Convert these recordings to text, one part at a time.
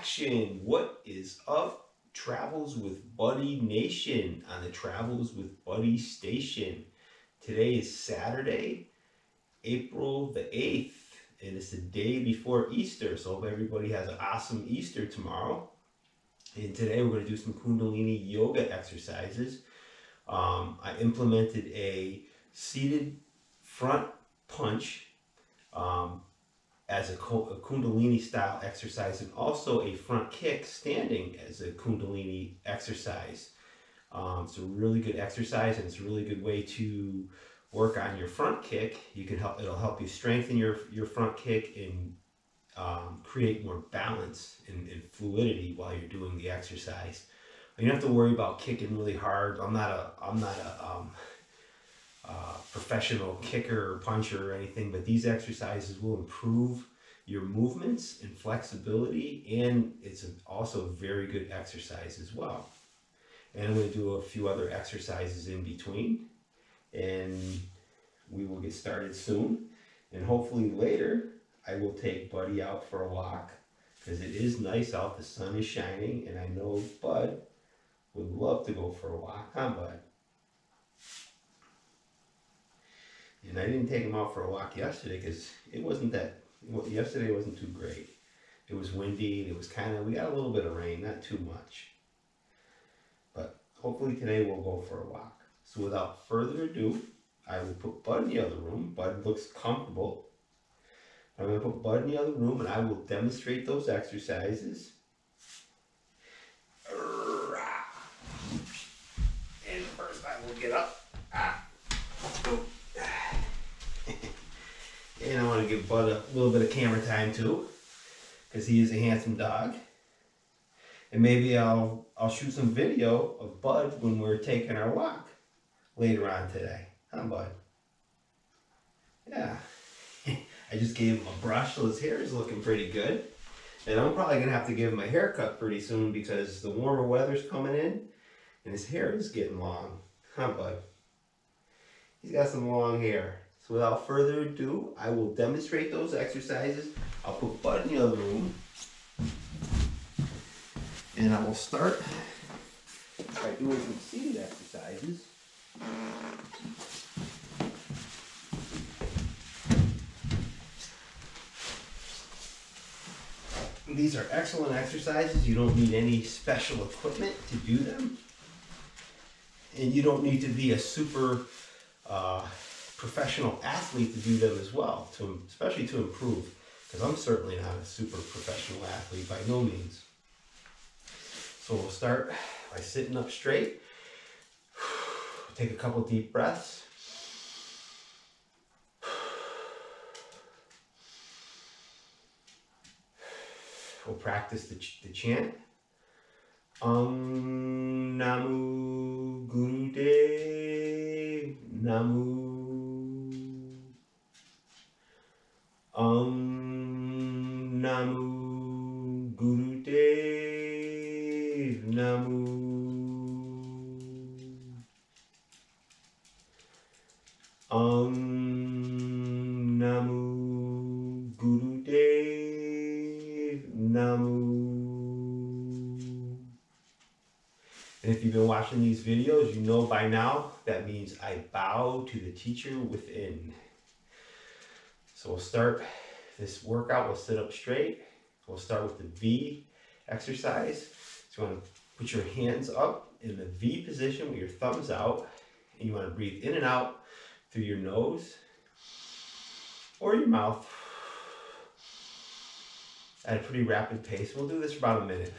action. What is up, Travels with Buddy Nation on the Travels with Buddy station? Today is Saturday, April the 8th, and it's the day before Easter. So I hope everybody has an awesome Easter tomorrow. And today we're going to do some Kundalini yoga exercises. I implemented a seated front punch as a Kundalini style exercise, and also a front kick standing as a Kundalini exercise. It's a really good exercise, and it's a really good way to work on your front kick. It'll help you strengthen your front kick and create more balance and fluidity while you're doing the exercise. You don't have to worry about kicking really hard. I'm not a professional kicker or puncher or anything, but these exercises will improve your movements and flexibility, and it's also a very good exercise as well. And I'm going to do a few other exercises in between, and we will get started soon. And hopefully later I will take Buddy out for a walk, because it is nice out, the sun is shining, and I know Bud would love to go for a walk, huh Bud? And I didn't take him out for a walk yesterday because yesterday wasn't too great. It was windy, and it was we got a little bit of rain, not too much. But hopefully today we'll go for a walk. So without further ado, I will put Bud in the other room. Bud looks comfortable. I'm going to put Bud in the other room, and I will demonstrate those exercises. And first I will get up. And I want to give Bud a little bit of camera time too, because he is a handsome dog. And maybe I'll shoot some video of Bud when we're taking our walk later on today. Huh, Bud? Yeah. I just gave him a brush, so his hair is looking pretty good. And I'm probably going to have to give him a haircut pretty soon, because the warmer weather's coming in and his hair is getting long. Huh, Bud? He's got some long hair. So without further ado, I will demonstrate those exercises. I'll put Bud in the other room. And I will start by doing some seated exercises. These are excellent exercises. You don't need any special equipment to do them. And you don't need to be a super professional athlete to do them as well, especially to improve, because I'm certainly not a super professional athlete by no means. So we'll start by sitting up straight. Take a couple deep breaths. We'll practice the chant. Namu Gurudev Namu. Namu Gurudev Namu. Namu Gurudev Namu. And if you've been watching these videos, you know by now that means I bow to the teacher within. So we'll start this workout. We'll sit up straight. We'll start with the V exercise. So you want to put your hands up in the V position with your thumbs out, and you want to breathe in and out through your nose or your mouth at a pretty rapid pace. We'll do this for about a minute.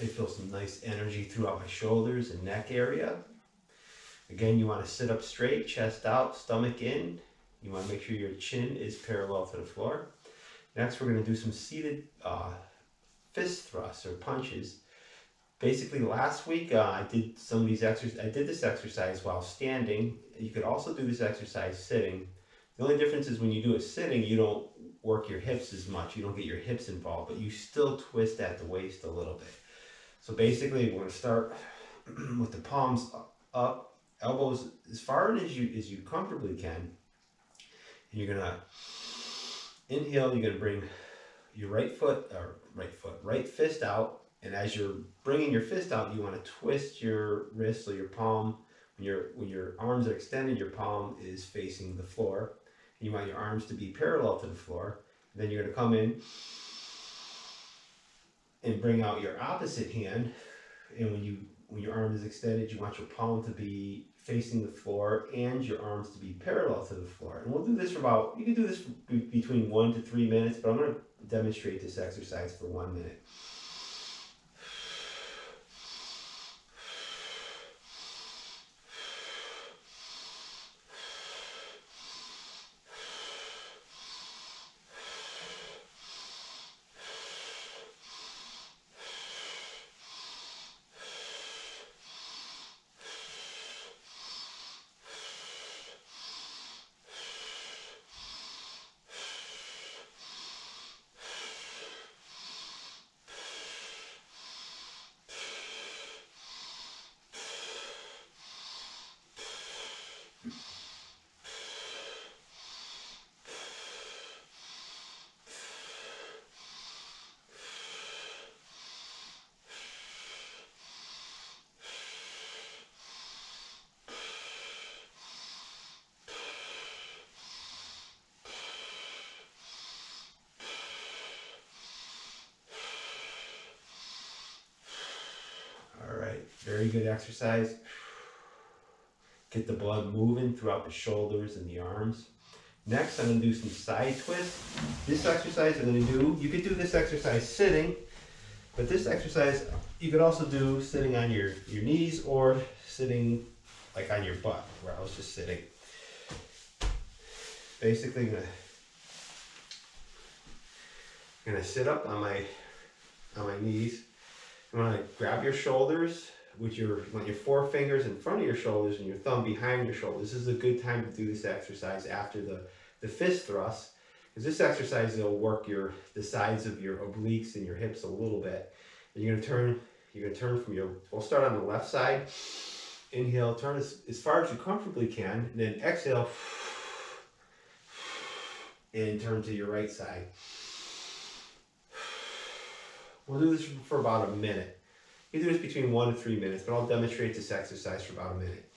I feel some nice energy throughout my shoulders and neck area. Again, you want to sit up straight, chest out, stomach in. You want to make sure your chin is parallel to the floor. Next, we're going to do some seated fist thrusts or punches. Basically, last week I did some of these exercises. I did this exercise while standing. You could also do this exercise sitting. The only difference is when you do it sitting, you don't work your hips as much. You don't get your hips involved, but you still twist at the waist a little bit. So basically, we're going to start with the palms up, elbows as far as you comfortably can. And you're going to inhale. You're going to bring your right fist out. And as you're bringing your fist out, you want to twist your wrist, so your palm, when your arms are extended, your palm is facing the floor. You want your arms to be parallel to the floor. And then you're going to come in and bring out your opposite hand. And when your arm is extended, you want your palm to be facing the floor and your arms to be parallel to the floor. And we'll do this for you can do this between 1 to 3 minutes, but I'm going to demonstrate this exercise for 1 minute. Very good exercise. Get the blood moving throughout the shoulders and the arms. Next, I'm going to do some side twists. This exercise I'm going to do, you could do this exercise sitting, but this exercise you could also do sitting on your knees or sitting like on your butt, where I was just sitting. Basically, I'm going to sit up on my knees. You want to grab your shoulders with your forefingers in front of your shoulders and your thumb behind your shoulders. This is a good time to do this exercise after the fist thrust, because this exercise will work the sides of your obliques and your hips a little bit. And you're gonna turn from we'll start on the left side. Inhale, turn as far as you comfortably can, and then exhale and turn to your right side. We'll do this for about a minute. You do this between 1 to 3 minutes, but I'll demonstrate this exercise for about a minute.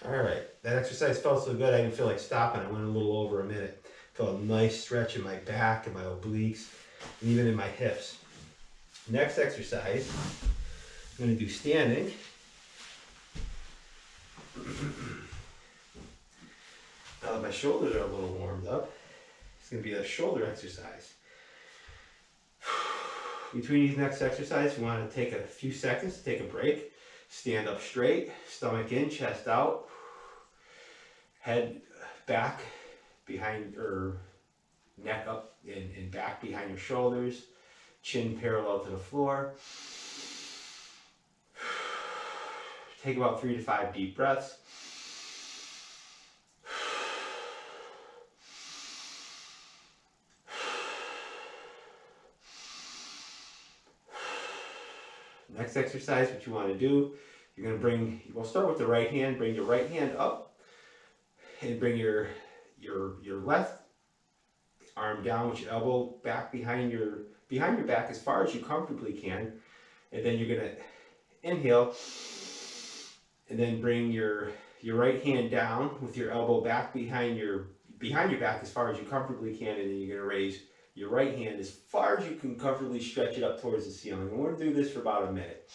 Alright, that exercise felt so good I didn't feel like stopping. I went a little over a minute. Felt a nice stretch in my back and my obliques, and even in my hips. Next exercise, I'm going to do standing. Now that my shoulders are a little warmed up, it's going to be a shoulder exercise. Between these next exercises, you want to take a few seconds to take a break. Stand up straight, stomach in, chest out, head back behind or neck up and back behind your shoulders, chin parallel to the floor. Take about 3 to 5 deep breaths. Next exercise, what you want to do, we'll start with the right hand, bring your right hand up and bring your left arm down with your elbow back behind your back as far as you comfortably can. And then you're going to inhale and then bring your right hand down with your elbow back behind your back as far as you comfortably can, and then you're going to raise your right hand as far as you can comfortably stretch it up towards the ceiling. And we're going to do this for about a minute.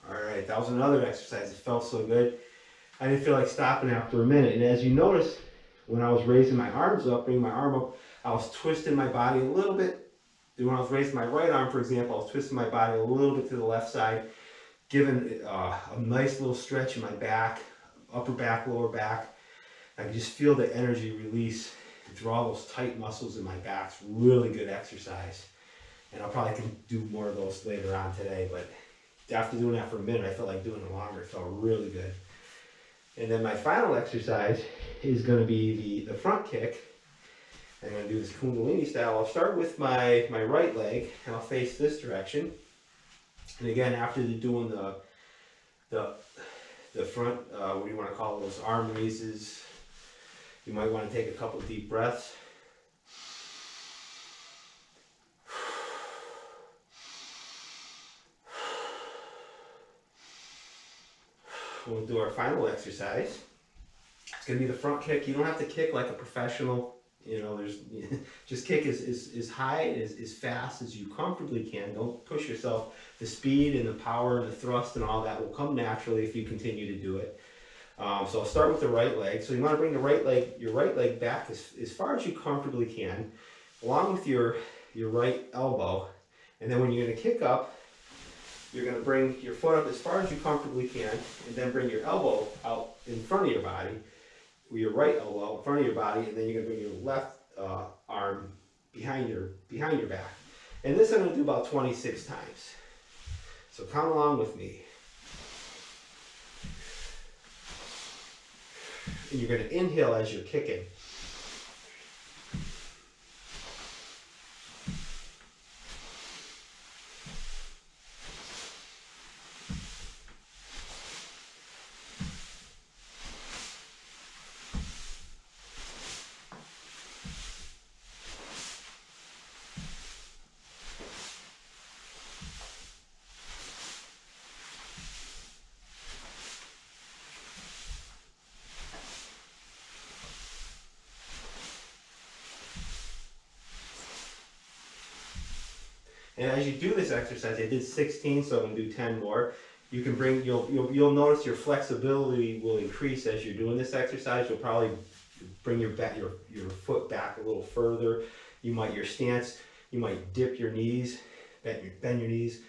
Alright, that was another exercise. It felt so good. I didn't feel like stopping after a minute. And as you notice, when I was raising my arms up, bringing my arm up, I was twisting my body a little bit. When I was raising my right arm, for example, I was twisting my body a little bit to the left side, giving a nice little stretch in my back, upper back, lower back. I could just feel the energy release through all those tight muscles in my back. It's really good exercise. And I'll probably can do more of those later on today, but after doing that for a minute, I felt like doing it longer. It felt really good. And then my final exercise is going to be the front kick. I'm going to do this Kundalini style. I'll start with my right leg, and I'll face this direction. And again, after doing the front, what do you want to call those, arm raises, you might want to take a couple deep breaths. We'll do our final exercise. It's going to be the front kick. You don't have to kick like a professional. You know, just kick as high, as fast as you comfortably can. Don't push yourself. The speed and the power and the thrust and all that will come naturally if you continue to do it. So I'll start with the right leg. So you want to bring your right leg back as far as you comfortably can, along with your right elbow. And then when you're going to kick up, you're going to bring your foot up as far as you comfortably can, and then bring your elbow out in front of your body, with your right elbow in front of your body, and then you're going to bring your left arm behind your back. And this I'm going to do about 26 times. So count along with me. And you're going to inhale as you're kicking. And as you do this exercise, I did 16, so I'm going to do 10 more. You can bring, you'll notice your flexibility will increase as you're doing this exercise. You'll probably bring your foot back a little further. Your stance, you might dip your knees, bend your knees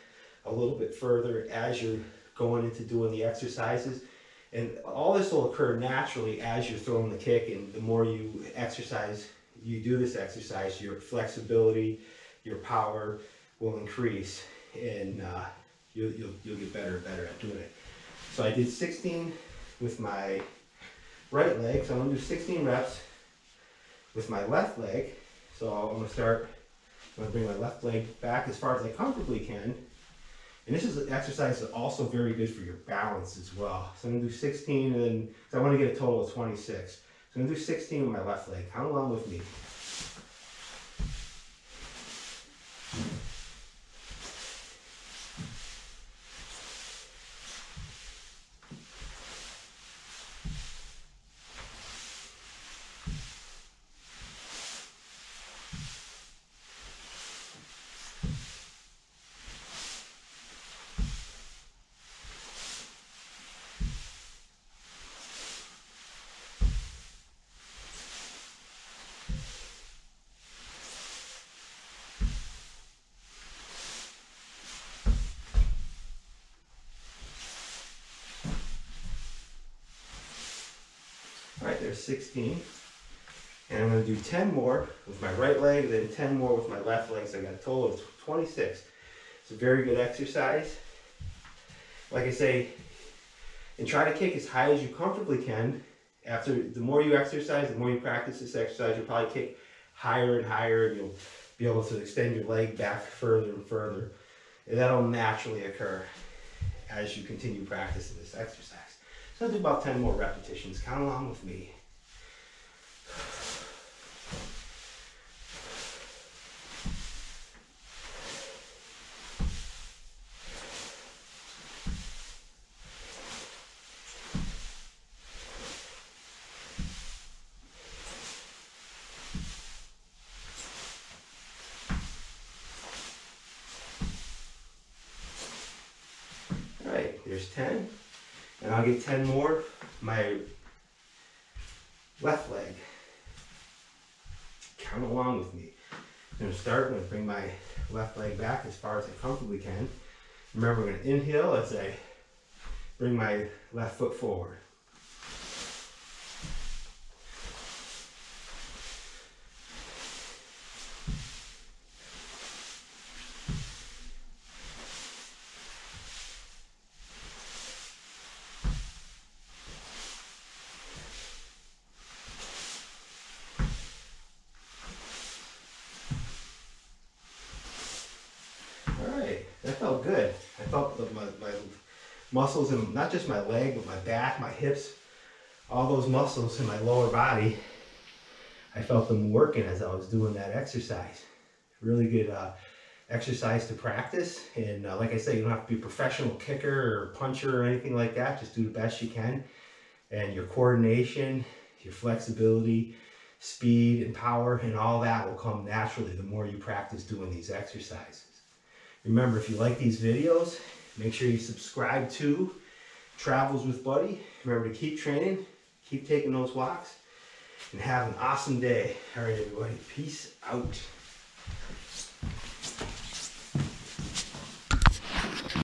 a little bit further as you're going into doing the exercises. And all this will occur naturally as you're throwing the kick, and the more you do this exercise, your flexibility, your power will increase, and you'll get better and better at doing it. So I did 16 with my right leg, so I'm gonna do 16 reps with my left leg. So I'm gonna bring my left leg back as far as I comfortably can. And this is an exercise that's also very good for your balance as well. So I'm gonna do 16 and then, I wanna get a total of 26. So I'm gonna do 16 with my left leg. Count along with me. All right, there's 16. And I'm gonna do 10 more with my right leg, then 10 more with my left leg. So I got a total of 26. It's a very good exercise. Like I say, and try to kick as high as you comfortably can. The more you exercise, the more you practice this exercise, you'll probably kick higher and higher, and you'll be able to extend your leg back further and further. And that'll naturally occur as you continue practicing this exercise. So I'll do about 10 more repetitions. Count along with me. All right, there's 10. And I'll get 10 more, my left leg. Count along with me. I'm gonna bring my left leg back as far as I comfortably can. Remember, we're gonna inhale as I bring my left foot forward. That felt good. I felt my muscles, and not just my leg, but my back, my hips, all those muscles in my lower body, I felt them working as I was doing that exercise. Really good exercise to practice. And like I say, you don't have to be a professional kicker or puncher or anything like that. Just do the best you can. And your coordination, your flexibility, speed and power, and all that will come naturally the more you practice doing these exercises. Remember, if you like these videos, make sure you subscribe to Travels with Buddy. Remember to keep training, keep taking those walks, and have an awesome day. All right, everybody, peace out.